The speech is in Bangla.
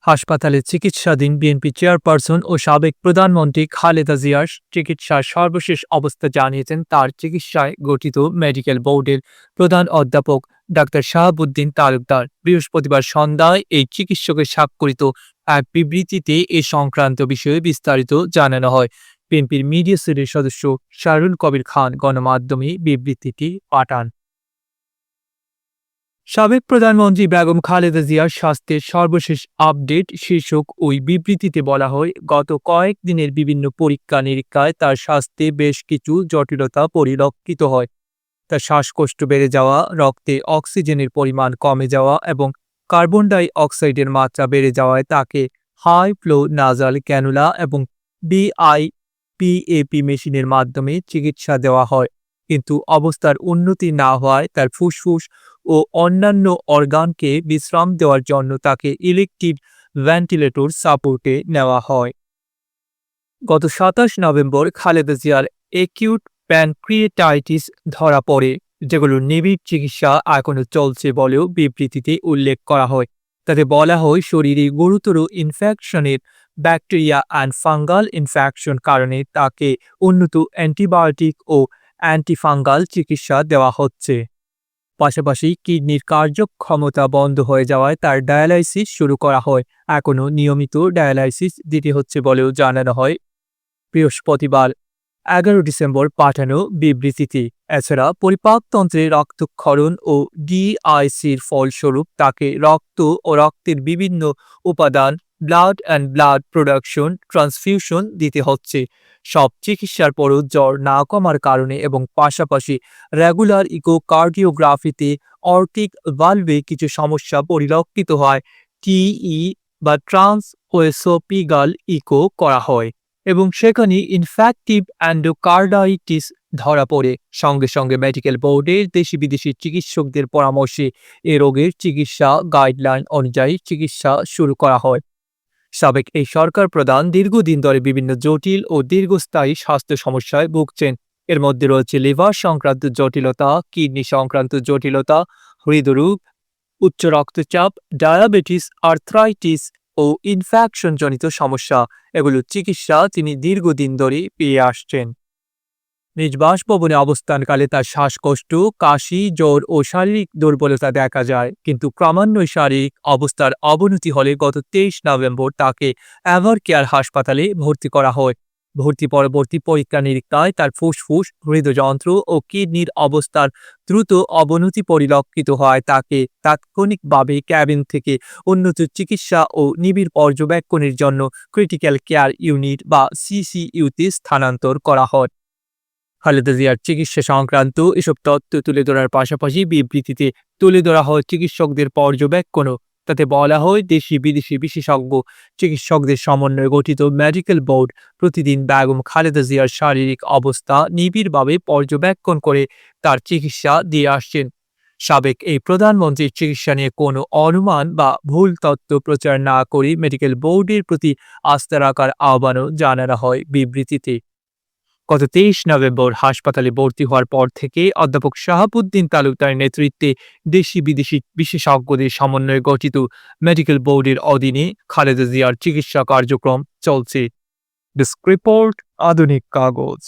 হাসপাতালে চিকিৎসাধীন বিএনপি চেয়ারপারসন ও সাবেক প্রধানমন্ত্রী খালেদা জিয়ার চিকিৎসার সর্বশেষ অবস্থা জানিয়েছেন তার চিকিৎসায় গঠিত মেডিকেল বোর্ডের প্রধান অধ্যাপক ডাক্তার শাহাবুদ্দিন তালুকদার। বৃহস্পতিবার সন্ধ্যায় এই চিকিৎসকের স্বাক্ষরিত এক বিবৃতিতে এ সংক্রান্ত বিষয়ে বিস্তারিত জানানো হয়। বিএনপির মিডিয়া সেলের সদস্য শাহরুল কবির খান গণমাধ্যমে বিবৃতিটি পাঠান। সাবেক প্রধানমন্ত্রী বেগম খালেদা জিয়ার স্বাস্থ্যের সর্বশেষ আপডেট শীর্ষক ওই বিবৃতিতে বলা হয়, গত কয়েক দিনের বিভিন্ন পরীক্ষা নিরীক্ষায় তার স্বাস্থ্যে বেশ কিছু জটিলতা পরিলক্ষিত হয়। তার শ্বাসকষ্ট বেড়ে যাওয়া, রক্তে অক্সিজেনের পরিমাণ কমে যাওয়া এবং কার্বন ডাই অক্সাইডের মাত্রা বেড়ে যাওয়ায় তাকে হাই ফ্লো নাজাল ক্যানুলা এবং বিআইপিএপি মেশিনের মাধ্যমে চিকিৎসা দেওয়া হয়। কিন্তু অবস্থার উন্নতি না হওয়ায় তার ফুসফুস ও অন্যান্য অর্গানকে বিশ্রাম দেওয়ার জন্য তাকে ইলেকট্রিক ভেন্টিলেটর সাপোর্টে নেওয়া হয়। গত ২৭ নভেম্বর খালেদা জিয়ার অ্যাকিউট প্যানক্রিয়েটাইটিস ধরা পড়ে, যেগুলোর নিবিড় চিকিৎসা এখনো চলছে বলেও বিবৃতিতে উল্লেখ করা হয়। তাতে বলা হয়, শরীরে গুরুতর ইনফেকশনের ব্যাকটেরিয়া অ্যান্ড ফাঙ্গাল ইনফেকশন কারণে তাকে উন্নত অ্যান্টিবায়োটিক ও অ্যান্টিফাঙ্গাল চিকিৎসা দেওয়া হচ্ছে। পাশাপাশি কিডনির কার্যক্ষমতা বন্ধ হয়ে যাওয়ায় তার ডায়ালাইসিস শুরু করা হয়। এখনও নিয়মিত ডায়ালাইসিস দিতে হচ্ছে বলেও জানানো হয় বৃহস্পতিবার ১১ ডিসেম্বর পাঠানো বিবৃতিতে। এছাড়া পরিপাকতন্ত্রে রক্তক্ষরণ ও ডিআইসির ফলস্বরূপ তাকে রক্ত ও রক্তের বিভিন্ন উপাদান blood and blood production transfusion দিতে হচ্ছে। সব চিকিৎসার পরও জ্বর না কমার কারণে এবং পাশাপাশি রেগুলার ইকোকার্ডিওগ্রাফিতে অর্টিক ভালভে কিছু সমস্যা পরিলক্ষিত হয়, টিই বা ট্রান্সওয়েসোপিগাল ইকো করা হয় এবং সেখানে ইনফ্যাক্টিভ অ্যান্ডোকার্ডাইটিস ধরা পড়ে। সঙ্গে সঙ্গে মেডিকেল বোর্ডের দেশি বিদেশি চিকিৎসকদের পরামর্শে এ রোগের চিকিৎসা গাইডলাইন অনুযায়ী চিকিৎসা শুরু করা হয়। সাবেক এই সরকার প্রধান দীর্ঘদিন ধরে বিভিন্ন জটিল ও দীর্ঘস্থায়ী স্বাস্থ্য সমস্যায় ভুগছেন। এর মধ্যে রয়েছে লিভার সংক্রান্ত জটিলতা, কিডনি সংক্রান্ত জটিলতা, হৃদরোগ, উচ্চ রক্তচাপ, ডায়াবেটিস, আর্থ্রাইটিস ও ইনফেকশনজনিত সমস্যা। এগুলোর চিকিৎসা তিনি দীর্ঘদিন ধরে পেয়ে আসছেন। নিজ বাসভবনে অবস্থানকালে তার শ্বাসকষ্ট, কাশি, জ্বর ও শারীরিক দুর্বলতা দেখা যায়, কিন্তু ক্রমান্বয়ে শারীরিক অবস্থার অবনতি হলে গত ২৩ নভেম্বর তাকে এভার কেয়ার হাসপাতালে ভর্তি করা হয়। ভর্তি পরবর্তী পরীক্ষা নিরীক্ষায় তার ফুসফুস, হৃদযন্ত্র ও কিডনির অবস্থার দ্রুত অবনতি পরিলক্ষিত হয়। তাকে তাৎক্ষণিকভাবে ক্যাবিন থেকে উন্নত চিকিৎসা ও নিবিড় পর্যবেক্ষণের জন্য ক্রিটিক্যাল কেয়ার ইউনিট বা সিসিইউতে স্থানান্তর করা হয়। খালেদা জিয়ার চিকিৎসা সংক্রান্ত এসব তথ্য তুলে ধরার পাশাপাশি বিবৃতিতে তুলে ধরা হয় চিকিৎসকদের পর্যবেক্ষণও। তাতে বলা হয়, দেশি বিদেশি বিশেষজ্ঞ চিকিৎসকদের সমন্বয়ে গঠিত মেডিকেল বোর্ড প্রতিদিন বেগম খালেদা জিয়ার শারীরিক অবস্থা নিবিড়ভাবে পর্যবেক্ষণ করে তার চিকিৎসা দিয়ে আসছেন। সাবেক এই প্রধানমন্ত্রীর চিকিৎসা নিয়ে কোনো অনুমান বা ভুল তথ্য প্রচার না করে মেডিকেল বোর্ডের প্রতি আস্থা রাখার আহ্বানও জানানো হয় বিবৃতিতে। গত ২৩ নভেম্বর হাসপাতালে ভর্তি হওয়ার পর থেকে অধ্যাপক শাহাবুদ্দিন তালুকদারের নেতৃত্বে দেশি বিদেশি বিশেষজ্ঞদের সমন্বয়ে গঠিত মেডিকেল বোর্ডের অধীনে খালেদা জিয়ার চিকিৎসা কার্যক্রম চলছে। ডেস্ক রিপোর্ট, আধুনিক কাগজ।